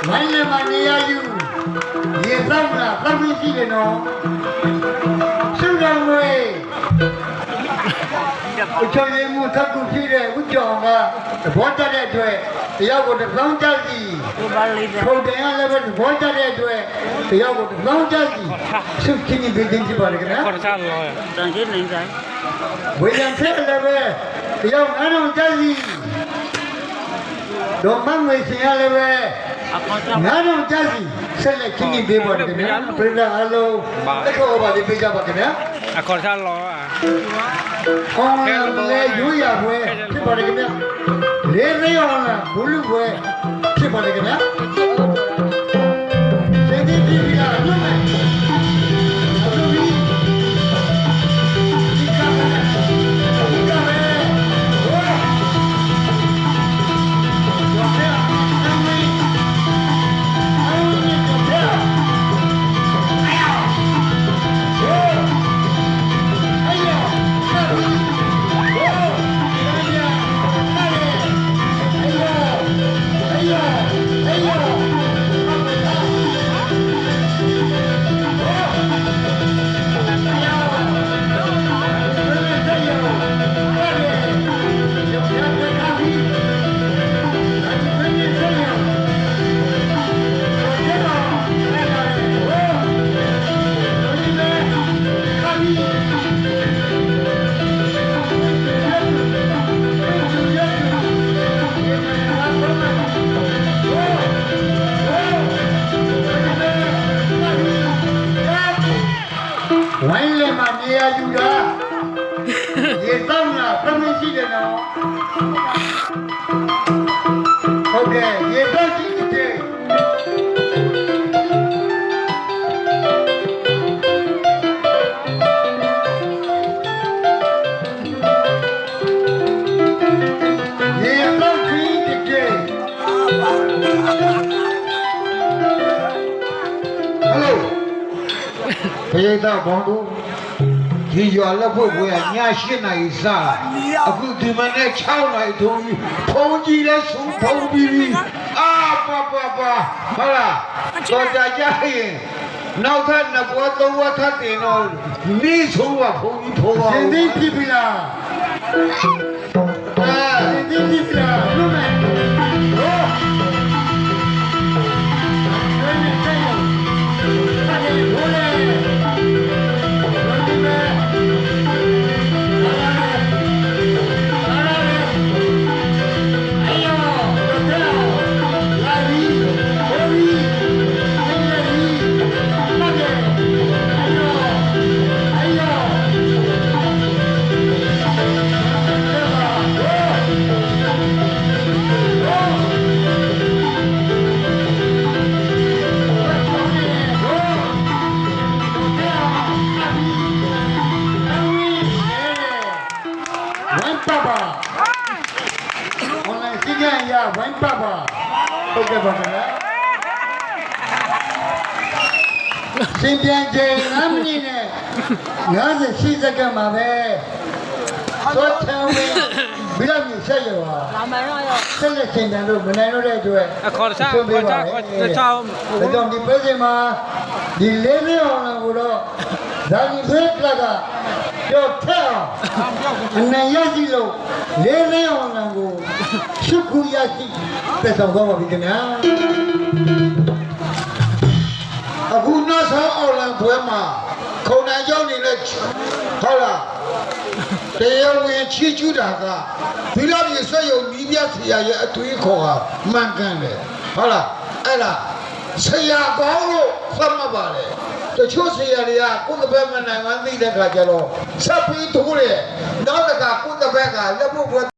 Mai le mani ayu. Ye tao na tao ni chi le no. Su dang we. Cho ye mu thak ku phi de u chong ga bo ta de atwe tyaw ko taung cha si. Khou tin ya le bo ta de atwe tyaw ko taung cha si. Su chi ni be tin chi ba le kana. ခေါ်ချလို့ တန်ကြီးနေဆိုင် We yan phe le be tyaw na no cha si. Do man we sin ya le be အခေါ်ချ နားတော့ကြစီဆက်လက်ချင်းချင်းပေးပါတယ်ခင်ဗျာပြည်လာအလုံးတက်ခေါ်ပါလေးပေးကြပါခင်ဗျာ ခေါ်ချလို့ အော်လေယူရဘွယ်ဖြစ်ပါတယ်ခင်ဗျာလေးလေးအောင်လားဘလူဘွယ်ဖြစ်ပါတယ်ခင်ဗျာစေတီပြည်လာလို့မယ်အလူကြီးဒီကမယ်ဒီကမယ်ဟောရောဖဲအမီဝိုင်းလေမှာနေရာယူတာရေတောင်းလာပြင်းရှိတယ်နော်ဟုတ်တယ်ရေတောင်းရှိတယ်ရေတောင်းရှိတယ်ဟယ်လိုဘယ်တော့ဘောင်းတို့ဒီရွာလက်ဖို့ဘွယ်ည8 နာရီစလာအခုဒီမနေ့6 နာရီထုံးပြီးဖုန်းကြီးလဲဆုံးဖုန်းပြီးအာပါဟုတ်လားတော်ကြကြရင်နောက်ထပ်နှစ်ဘွယ်သုံးဘွယ်ထပ်တင်တော့မိဆုံးကဖုန်းကြီးထိုးပါရှင်သိပြီလားရှင်သိပြီလားလို့မယ်ဟောဝိုင်းပပဟုတ်ကဲ့ပါခင်ဗျာရှင်ပြန်ချိန်9မိနစ်နဲ့58စက္ကန့်မှာပဲသောထံဝင်ပြီးတော့မြဆက်ရောလာမရောဆက်လက်ချိန်တယ်လို့မနိုင်လို့တဲ့အတွက် ခေါ်ချခေါ်ချဒါကြောင့်ဒီပွဲစဉ်မှာဒီလေးလေးအောင်ကိုတော့ဇာတိဖေးကလကပြောထက်အောင်အနိုင်ရရှိလို့လေးလေးအောင်ကိုရှုခုရရှိတက်ဆောင်သွားပါပြီခင်ဗျာအခုနောက်ဆုံးအောင်လံပွဲမှာခုံနိုင်ကြောင်းနေလဲဟုတ်လားတရားဝင်ချီးကျူးတာကဒီလိုမျိုးဆွေရုံမိပြဆရာရဲ့အသွေးခေါ်ဟာမှန်ကန်တယ်ဟုတ်လားအဲ့ဒါဆရာကောင်းလို့သတ်မှတ်ပါတယ်တချို့ဆရာတွေကကိုယ်တစ်ဘက်မနိုင်မှသိတဲ့ခါကျတော့ဆက်ပြီးထိုးတယ်နောက်တစ်ခါကိုယ်တစ်ဘက်ကလက်ဖို့